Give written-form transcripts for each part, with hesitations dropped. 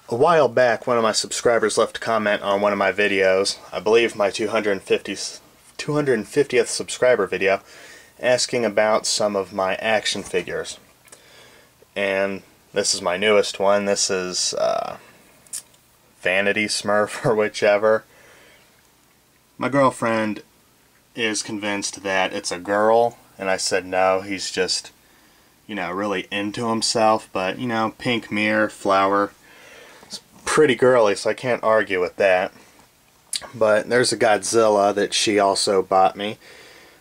A while back, one of my subscribers left a comment on one of my videos, I believe my 250th subscriber video, asking about some of my action figures. And this is my newest one. This is Vanity Smurf or whichever. My girlfriend is convinced that it's a girl, and I said no, he's just, really into himself, but, pink mirror, flower. Pretty girly, so I can't argue with that. But there's a Godzilla that she also bought me,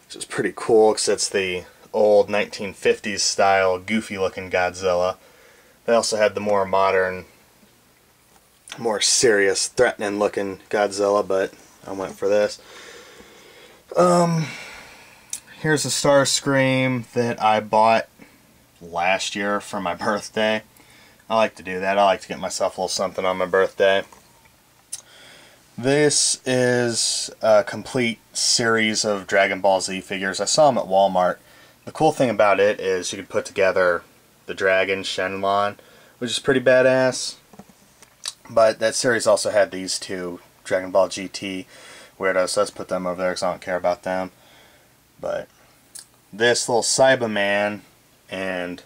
which is pretty cool because it's the old 1950s style goofy looking Godzilla. They also had the more modern, more serious, threatening looking Godzilla, but I went for this. Here's a Starscream that I bought last year for my birthday. I like to do that. I like to get myself a little something on my birthday. This is a complete series of Dragon Ball Z figures. I saw them at Walmart. The cool thing about it is you can put together the Dragon Shenlong, which is pretty badass. But that series also had these two Dragon Ball GT weirdos, so let's put them over there because I don't care about them. But this little Cyberman and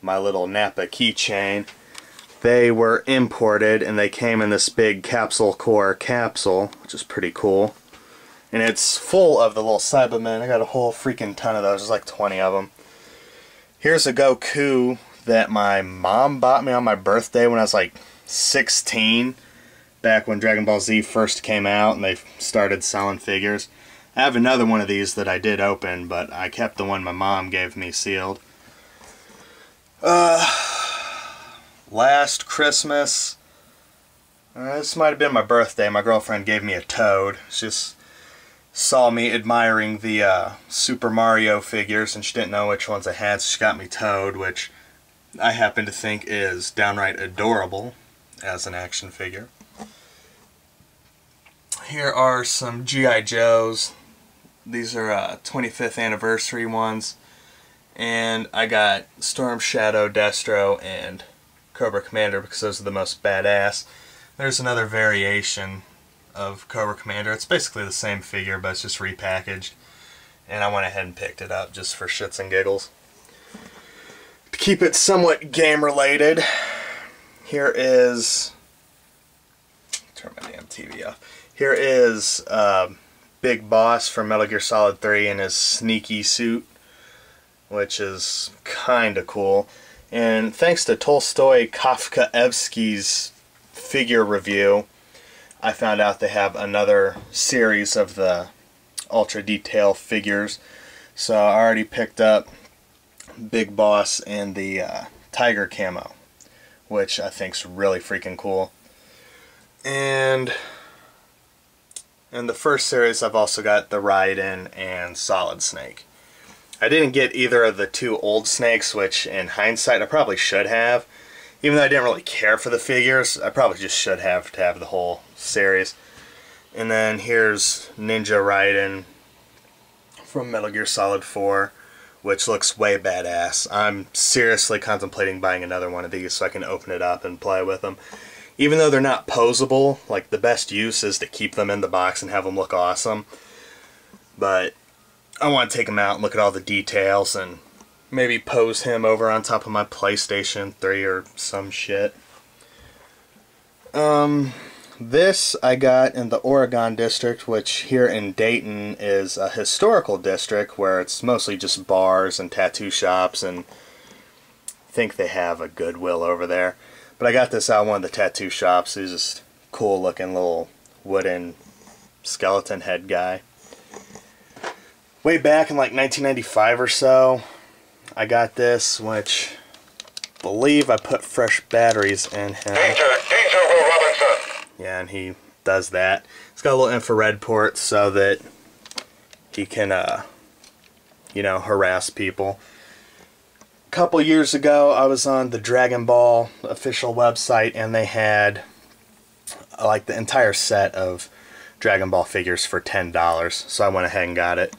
my little Nappa keychain, they were imported and they came in this big capsule core capsule, which is pretty cool. And it's full of the little Cybermen. I got a whole freaking ton of those. There's like 20 of them. Here's a Goku that my mom bought me on my birthday when I was like 16, back when Dragon Ball Z first came out and they started selling figures. I have another one of these that I did open, but I kept the one my mom gave me sealed. Last Christmas, this might have been my birthday, my girlfriend gave me a Toad. She just saw me admiring the Super Mario figures and she didn't know which ones I had, so she got me Toad, which I happen to think is downright adorable as an action figure. Here are some G.I. Joes. These are 25th anniversary ones. And I got Storm Shadow, Destro, and Cobra Commander because those are the most badass. There's another variation of Cobra Commander. It's basically the same figure, but it's just repackaged. And I went ahead and picked it up just for shits and giggles. To keep it somewhat game related, here is... turn my damn TV off. Here is Big Boss from Metal Gear Solid 3 in his sneaky suit, which is kind of cool. And thanks to Tolstoy Kafkaevsky's figure review, I found out they have another series of the ultra detail figures. So I already picked up Big Boss and the Tiger camo, which I think's really freaking cool. And in the first series I've also got the Raiden and Solid Snake. I didn't get either of the two old Snakes, which in hindsight I probably should have. Even though I didn't really care for the figures, I probably just should have to have the whole series. And then here's Ninja Raiden from Metal Gear Solid 4, which looks way badass. I'm seriously contemplating buying another one of these so I can open it up and play with them. Even though they're not posable, like the best use is to keep them in the box and have them look awesome. But I want to take him out and look at all the details and maybe pose him over on top of my PlayStation 3 or some shit. This I got in the Oregon district, which here in Dayton is a historical district where it's mostly just bars and tattoo shops, and I think they have a Goodwill over there. But I got this out of one of the tattoo shops. He's just cool looking little wooden skeleton head guy. Way back in like 1995 or so, I got this, which I believe I put fresh batteries in him. Danger, Will Robinson. Yeah, and he does that. It's got a little infrared port so that he can, harass people. A couple years ago, I was on the Dragon Ball official website, and they had like the entire set of Dragon Ball figures for $10, so I went ahead and got it.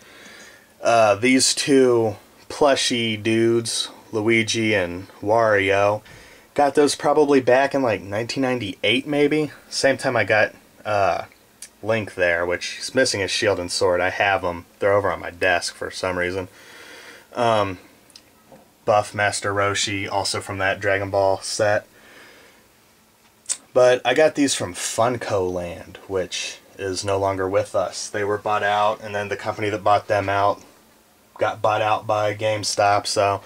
These two plushy dudes, Luigi and Wario, Got those probably back in like 1998 maybe. Same time I got Link there, which he's missing his shield and sword. I have them. They're over on my desk for some reason. Buff Master Roshi, also from that Dragon Ball set. But I got these from Funko Land, which is no longer with us. They were bought out, and then the company that bought them out got bought out by GameStop. So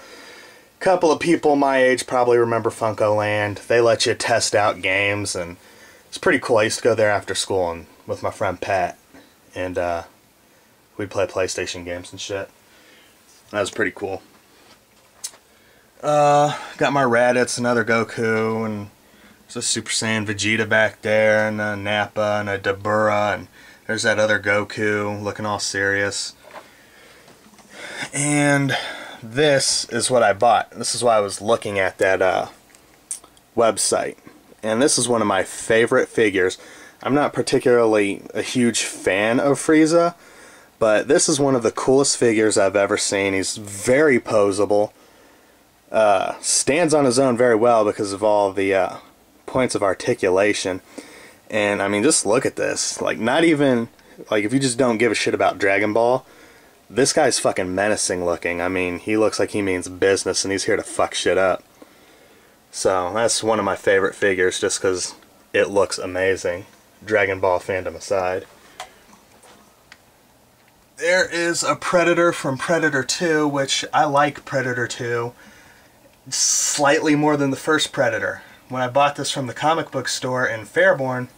a couple of people my age probably remember Funko Land. They let you test out games, and it's pretty cool. I used to go there after school and with my friend Pat, and we'd play PlayStation games and shit. That was pretty cool. Got my Raditz, another Goku, and there's a Super Saiyan Vegeta back there, and a Nappa, and a Dabura, and there's that other Goku looking all serious. And this is what I bought. This is why I was looking at that website. And this is one of my favorite figures. I'm not particularly a huge fan of Frieza, but this is one of the coolest figures I've ever seen. He's very posable. Stands on his own very well because of all the points of articulation. And I mean, just look at this. Like, not even, like, if you just don't give a shit about Dragon Ball, this guy's fucking menacing looking. I mean, he looks like he means business and he's here to fuck shit up. So that's one of my favorite figures just because it looks amazing. Dragon Ball fandom aside. There is a Predator from Predator 2, which I like Predator 2 slightly more than the first Predator. When I bought this from the comic book store in Fairborn,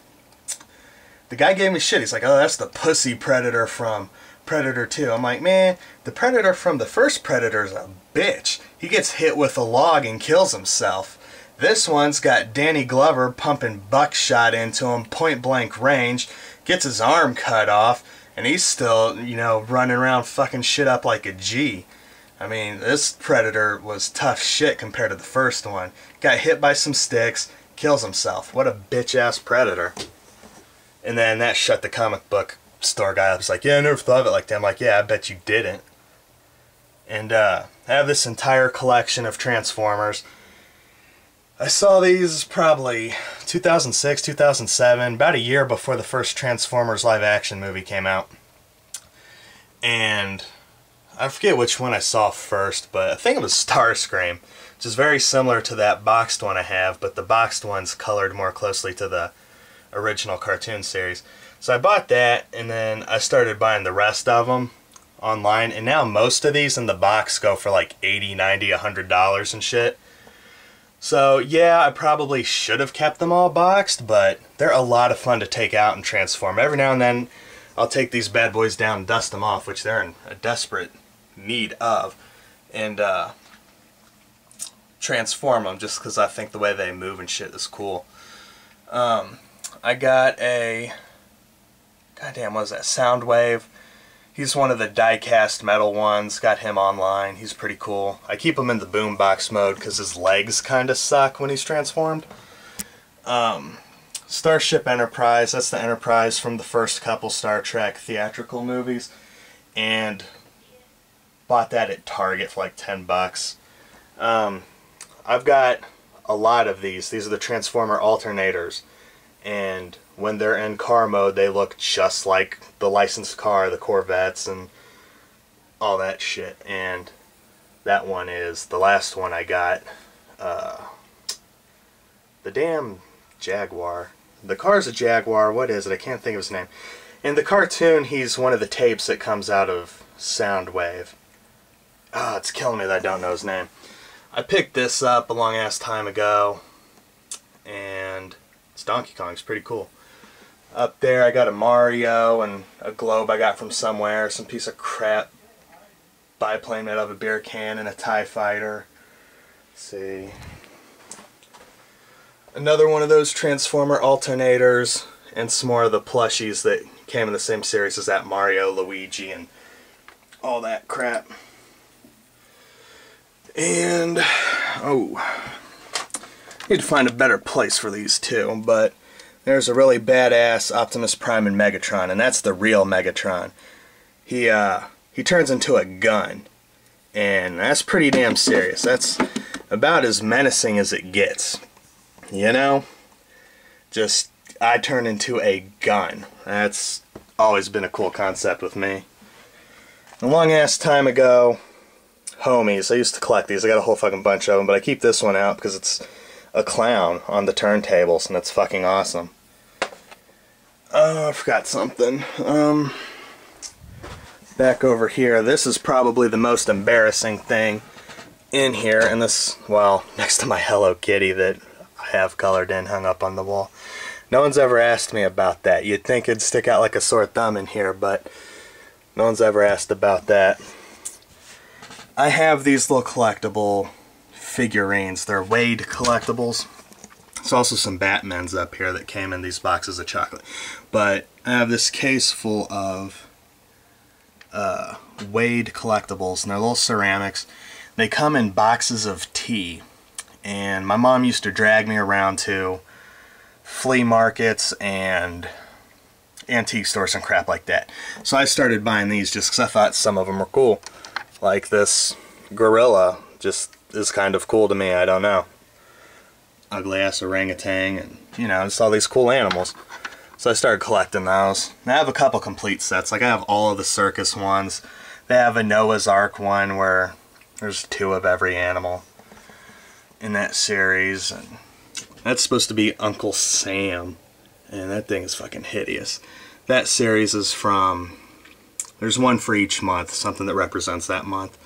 the guy gave me shit. He's like, oh, that's the pussy Predator from Predator 2. I'm like, man, the Predator from the first Predator's a bitch. He gets hit with a log and kills himself. This one's got Danny Glover pumping buckshot into him, point blank range, gets his arm cut off, and he's still, you know, running around fucking shit up like a G. I mean, this Predator was tough shit compared to the first one. Got hit by some sticks, kills himself. What a bitch-ass Predator. And then that shut the comic book store guy up. He's like, yeah, I never thought of it like that. I'm like, yeah, I bet you didn't. And I have this entire collection of Transformers. I saw these probably 2006, 2007, about a year before the first Transformers live-action movie came out. And I forget which one I saw first, but I think it was Starscream, which is very similar to that boxed one I have, but the boxed one's colored more closely to the original cartoon series. So I bought that, and then I started buying the rest of them online, and now most of these in the box go for like $80, $90, $100 and shit. So yeah, I probably should have kept them all boxed, but they're a lot of fun to take out and transform. Every now and then I'll take these bad boys down and dust them off, which they're in a desperate need of, and transform them just because I think the way they move and shit is cool. I got a, goddamn, what was that, Soundwave. He's one of the die-cast metal ones. Got him online. He's pretty cool. I keep him in the boombox mode because his legs kind of suck when he's transformed. Starship Enterprise. That's the Enterprise from the first couple Star Trek theatrical movies. And bought that at Target for like $10. I've got a lot of these. These are the Transformer alternators. And when they're in car mode, they look just like the licensed car, the Corvettes, and all that shit. And that one is the last one I got. The damn Jaguar. The car's a Jaguar. What is it? I can't think of his name. In the cartoon, he's one of the tapes that comes out of Soundwave. Ah, it's killing me that I don't know his name. I picked this up a long-ass time ago, and it's Donkey Kong. It's pretty cool. Up there I got a Mario and a globe I got from somewhere, some piece of crap biplane made out of a beer can and a TIE fighter. Let's see. Another one of those Transformer alternators, and some more of the plushies that came in the same series as that Mario, Luigi, and all that crap. And, oh, need to find a better place for these too, but there's a really badass Optimus Prime and Megatron, and that's the real Megatron. He turns into a gun, and that's pretty damn serious. That's about as menacing as it gets. you know, just I turn into a gun. That's always been a cool concept with me. A long ass time ago, homies, I used to collect these. I got a whole fucking bunch of them, but I keep this one out because it's a clown on the turntables, and it's fucking awesome. Oh, I forgot something. Back over here, this is probably the most embarrassing thing in here, and this, well, next to my Hello Kitty that I have colored in, hung up on the wall. No one's ever asked me about that. You'd think it'd stick out like a sore thumb in here, but no one's ever asked about that. I have these little collectible figurines. They're Wade collectibles. There's also some Batmans up here that came in these boxes of chocolate. But I have this case full of Wade collectibles, and they're little ceramics. They come in boxes of tea, and my mom used to drag me around to flea markets and antique stores and crap like that. So I started buying these just because I thought some of them were cool. Like this gorilla just is kind of cool to me, I don't know. Ugly ass orangutan, and you know, just all these cool animals. So I started collecting those. And I have a couple complete sets. Like I have all of the circus ones. They have a Noah's Ark one where there's 2 of every animal in that series. And that's supposed to be Uncle Sam. And that thing is fucking hideous. That series is from, there's one for each month, something that represents that month.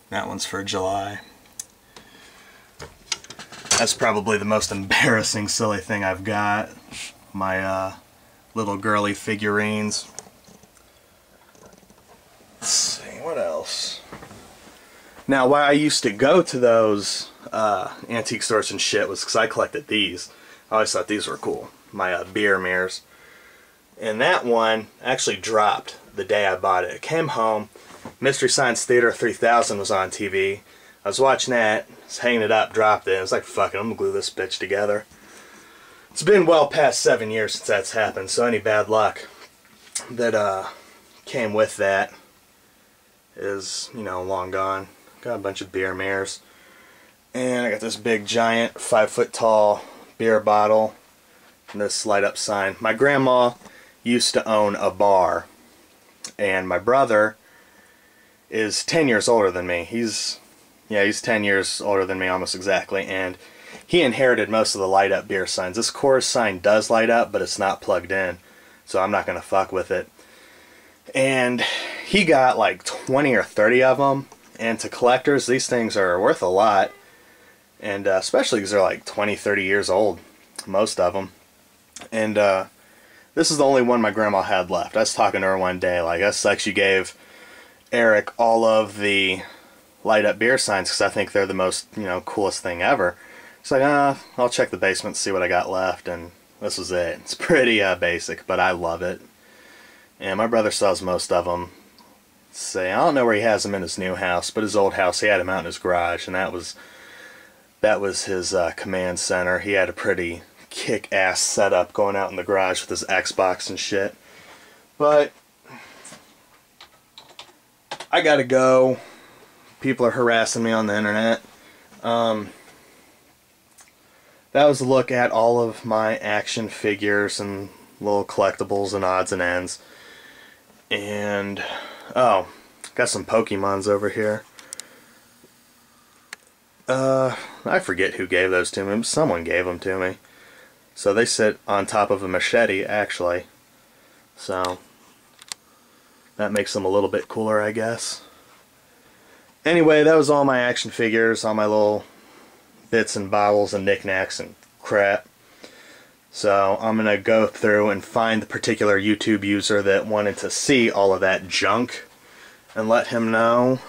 That one's for July. That's probably the most embarrassing, silly thing I've got. My little girly figurines. Let's see, what else? Now, why I used to go to those antique stores and shit was because I collected these. I always thought these were cool. My beer mirrors. And that one actually dropped the day I bought it. It came home. Mystery Science Theater 3000 was on TV. I was watching that, was hanging it up, dropped it. I was like, fuck it, I'm gonna glue this bitch together. It's been well past 7 years since that's happened, so any bad luck that came with that is, you know, long gone. Got a bunch of beer mirrors. And I got this big giant 5-foot tall beer bottle and this light up sign. My grandma used to own a bar, and my brother is 10 years older than me. He's 10 years older than me almost exactly, and he inherited most of the light up beer signs. This Coors sign does light up, but it's not plugged in, so I'm not going to fuck with it. And he got like 20 or 30 of them, and to collectors, these things are worth a lot, and especially because they're like 20, 30 years old, most of them. And this is the only one my grandma had left. I was talking to her one day, like, that sucks you gave Eric all of the light up beer signs because I think they're the most, you know, coolest thing ever. It's like, I'll check the basement, see what I got left, and this was it. It's pretty basic, but I love it. And my brother sells most of them. Say, I don't know where he has them in his new house, but his old house, he had them out in his garage, and that was his command center. He had a pretty kick-ass setup going out in the garage with his Xbox and shit. But I gotta go. People are harassing me on the internet. That was a look at all of my action figures and little collectibles and odds and ends. And, oh, got some Pokemons over here. I forget who gave those to me. Someone gave them to me. So they sit on top of a machete, actually. So that makes them a little bit cooler, I guess. Anyway, that was all my action figures, all my little bits and bobbles and knickknacks and crap. So I'm going to go through and find the particular YouTube user that wanted to see all of that junk and let him know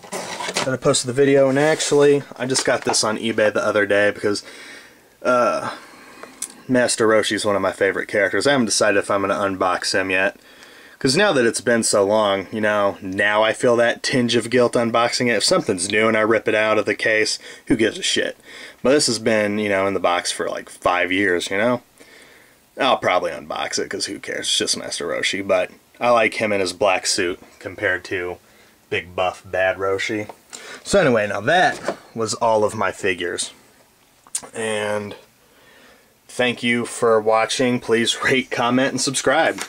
that I posted the video. And actually, I just got this on eBay the other day because Master Roshi is one of my favorite characters. I haven't decided if I'm going to unbox him yet. Because now that it's been so long, you know, now I feel that tinge of guilt unboxing it. If something's new and I rip it out of the case, who gives a shit? But this has been, you know, in the box for like 5 years, you know? I'll probably unbox it because who cares? It's just Master Roshi. But I like him in his black suit compared to big buff bad Roshi. So anyway, now that was all of my figures. And thank you for watching. Please rate, comment, and subscribe.